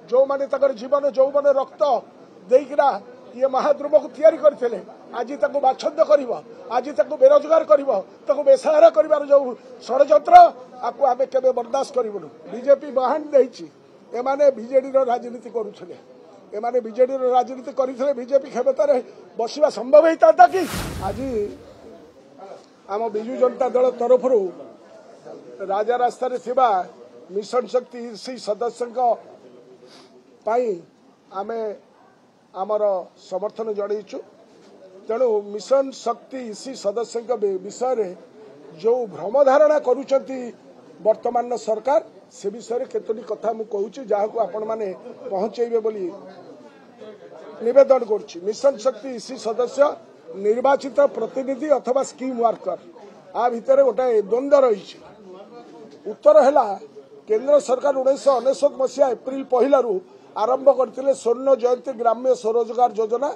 जो माने जीवन यौवन रक्त देकिना ये महाद्रुम को तैयारी करते आज बाछंद कर आज बेरोजगार कर बेसहारा कर जो षड्यंत्र आपको आम के बर्दाश्त करूँ बीजेपी बहान एमाने बीजेडी राजनीति करुले एमाने बीजेडी राजनीति करते बीजेपी क्षमतार बसवा संभव होता कि आज आम विजु जनता दल तरफ राजा रास्ता मिशन शक्ति सी सदस्यों आमे आमर समर्थन जनईचु तेणु मिशन शक्ति इसी सदस्य विषय जो भ्रम धारणा करुचंती वर्तमान सरकार से विषय केतोटी कथा मु कहूची जहां आपण माने पहुंचेबे बोली निवेदन करुची। मिशन शक्ति इसी सदस्य निर्वाचित प्रतिनिधि अथवा स्कीम वर्कर आ भितर गोटे द्वंद्व रही। उत्तर है केंद्र सरकार 1999 मसीहा एप्रिल 1 आरंभ करते स्वर्ण जयंती ग्राम्य स्वरोजगार योजना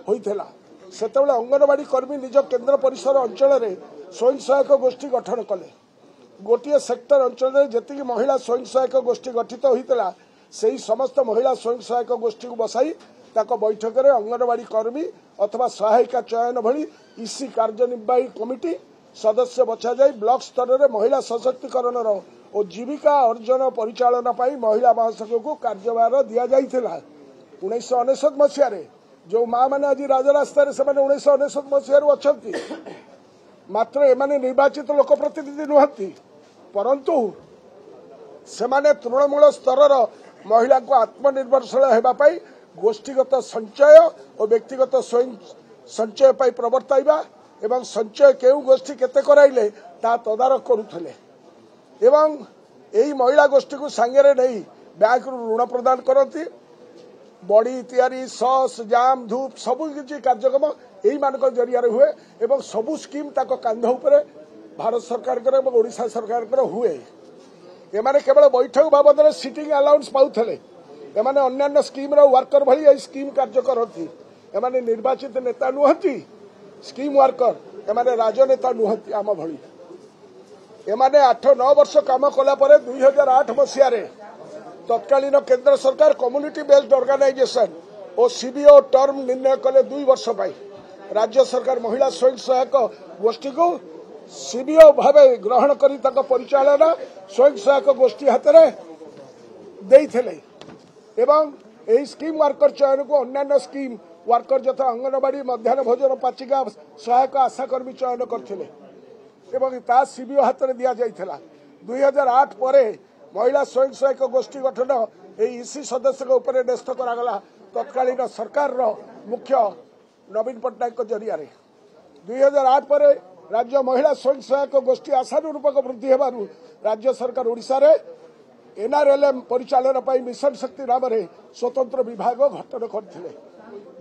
होता से अंगनवाड़ी कर्मी निज केन्द्र परिसर अंचल में स्वयं सहायक गोष्ठी गठन कले। गोटे सेक्टर अंचल में जी महिला स्वयं सहायक गोष्ठी गठित होता से समस्त महिला स्वयं सहायक गोष्ठी को बसाई बैठक में अंगनवाड़ी कर्मी अथवा सहायिका चयन भली इसी कार्यनिर्वाही कमिटी सदस्य बछा जाए ब्लॉक स्तर में महिला सशक्तिकरण और जीविका अर्जन परिचालना महिला महासंघ को कार्यभार दि जाइथिला। 1999 मसीह जो माँ मैंने आज राजरास्ता 1999 मसीह अच्छा मात्र एमाने निर्वाचित लोक प्रतिनिधि नुहति परंतु सेमाने तृणमूल स्तर महिला को आत्मनिर्भरशील होगापाई गोष्ठीगत संचय और व्यक्तिगत स्वयं संचय प्रवर्ताइबा एवं संचय केउ गोष्ठी केते कराइले ता तदारख करुथले एवं यही महिला गोष्ठी को सांगे नहीं बैंक ऋण प्रदान करती बड़ी तैयारी सस जाम धूप सबु किसी कार्यक्रम यही मान जरिया हुए एवं सबु स्कीम ताको कांध उपरे भारत सरकार ओडिशा सरकार हुए। एमाने केवल बैठक बाबद सिटिंग अलाउंस पाउथले एमाने अन्य स्कीम वर्कर भली यही स्कीम कार्य करती एमाने निर्वाचित नेता नुहति स्कीम वर्कर एमाने राजनेता नुहति आम भली एमाने 8-9 वर्ष काम कला 2008 मसीह तत्कालीन केंद्र सरकार कम्युनिटी बेस्ड ऑर्गेनाइजेशन और सीबीओ टर्म निर्णय कले 2 वर्ष राज्य सरकार महिला स्वयं सहायक गोष्ठी को सीबीओ भावे ग्रहण करी परिचालना स्वयं सहायक गोष्ठी हाथ में देइथिले एवं यही स्कीम वर्कर चयन को अन्य स्कीम वर्कर यथा अंगनवाड़ी मध्याह्न भोजन पाचिका सहायक आशाकर्मी चयन करथिले एवं ता सीबीओ हाथ में दि जाइथिला। 2008 परे महिला स्वयं सहायक गोष्ठी गठन इसी सदस्य उपर न्यस्त करागला तत्कालीन सरकार मुख्य नवीन पट्टनायक जरिया 2008 पर राज्य महिला स्वयं सहायक गोष्ठी आशानुरूपक वृद्धि होबारु राज्य सरकार ओडिशा रे एनआरएलएम परिचालन मिशन शक्ति नाम स्वतंत्र विभाग गठन करथिले।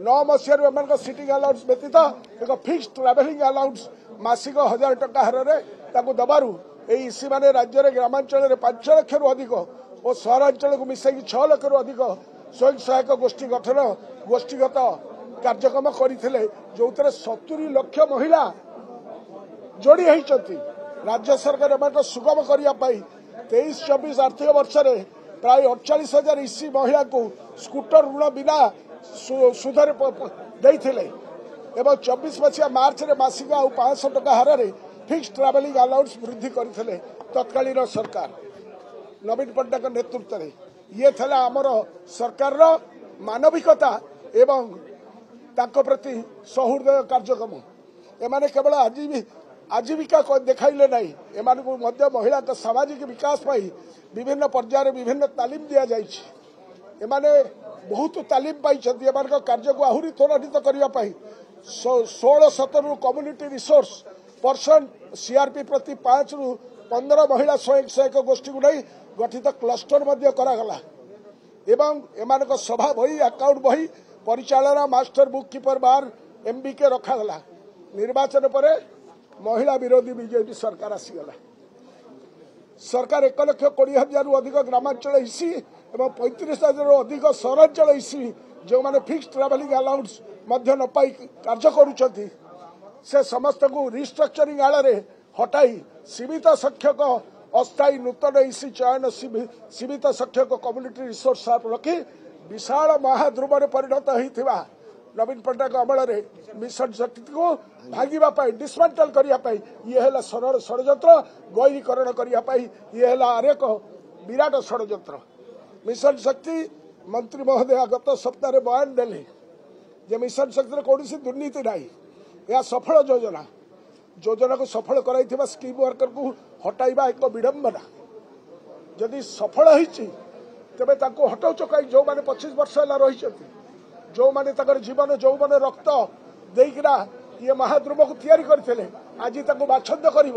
9 मसीह सिटिंग अलाउंस व्यतीत एक फिक्स्ड ट्रावेलिंग अलाउंस मासिक 1000 टका हार में दबारू इसी माने राज्य में ग्रामांचल में 5 लाख अधिक और सहरांचल को मिसाई 6 लाख अधिक स्वयं सहायक गोष्ठी गठन गोष्ठीगत कार्यक्रम करते जो 70 लाख महिला जोड़ी होती राज्य सरकार एम सुगम करने 23-24 आर्थिक वर्ष में प्राय 48,000 इसी महिला को स्कूटर ऋण बिना सुधर देते एवं 24 मसीहा मार्च में मासिक 500 टका हार में फिक्स ट्रावेलिंग अलाउंस वृद्धि करते तत्कालीन सरकार नवीन पट्टनायक नेतृत्व में ये था आमर सरकार मानविकता एवं ताको प्रति सौहृदय कार्यक्रम एमाने केवल आजीविका देखाइले नहीं एमान को मध्य महिला सामाजिक विकास विभिन्न पर्यायर विभिन्न तालीम दि जाइए एमाने बहुत तालीम पाई कार्य को आहरी त्वरान्वित करने 16-17 कम्युनिटी रिसोर्स पर्सन सीआरपी प्रति 5-15 महिला स्वयं सहायक गोष्ठी को नहीं गठित क्लस्टर करागला एवं एमान सभा बही अकाउंट बही परिचालना मास्टर बुक कीपर बार एमबीके रखागला। निर्वाचन पर महिला विरोधी बीजेपी सरकार आसीगला सरकार 1,20,000 अधिक ग्रामांचल इसी और 35,000 अधिक सहरांचल इसी जो माने फिक्स ट्रावेलिंग अलाउंस मध्य न पाई कार्य करुछथि से समस्त को रिस्ट्रक्चरिंग आड़ हटाई सीमित संख्यक अस्थायी नूतन इसी चयन सीमित संख्यक कम्युनिटी रिसोर्स रखी विशाल महाद्रुव में परिणत होता नवीन पट्टनायक अमल मिशन शक्ति को भांगापी डिसमेंटल करने ये है षड्यंत्र गैरीकरण करने ये है अनेक विराट षड्यंत्र। मिशन शक्ति मंत्री महोदय गत सप्ताह बयान देले जे मिशन शक्ति कौन दुर्नीति ना यह सफल योजना योजना को सफल कर स्कीम वर्कर को हटाइबा एक विडंबना जदि सफल होती तेरे हटाऊ कहीं जो मैंने 25 वर्ष है रही जो मैंने जीवन यौवन रक्त देना ये महाद्रुव को तैयारी करते आज बाछंद कर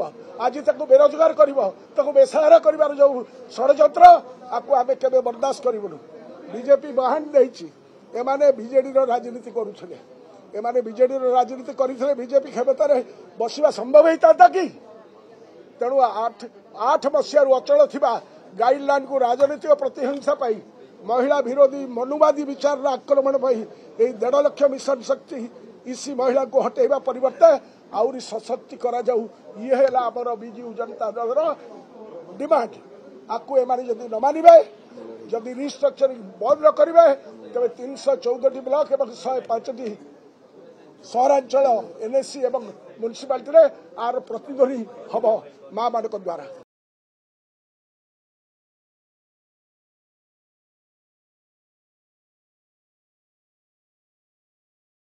आज बेरोजगार कर बेसहारा कर जो षड्यंत्र आपको आम के बर्दाश्त करूँ। बीजेपी बयान देने बीजेडी राजनीति करुले एमाने बीजेडी राजनीति करते बीजेपी क्षमतार बसवा संभव होता कि तेणु 8 मसीह अचल थी गाइडलाइन को राजनीतिक प्रतिहिंसा पाई महिला विरोधी मनुवादी विचार आक्रमण पाई 1.5 लाख मिशन शक्ति इसी महिला को हटेबा परिवर्ते आउरी सशक्ति करा जाऊ ये है आमर बिजू जनता दल डिमांड। आपको एमाने जदि न मानिबे जदि रिस्ट्रक्चरिंग बंद न करेंगे तेरे 314 ब्लॉक और 105 सहरांचल एनएससी और म्युनिसिपालिटी आर प्रतिध्वनि हम माँ मान द्वारा।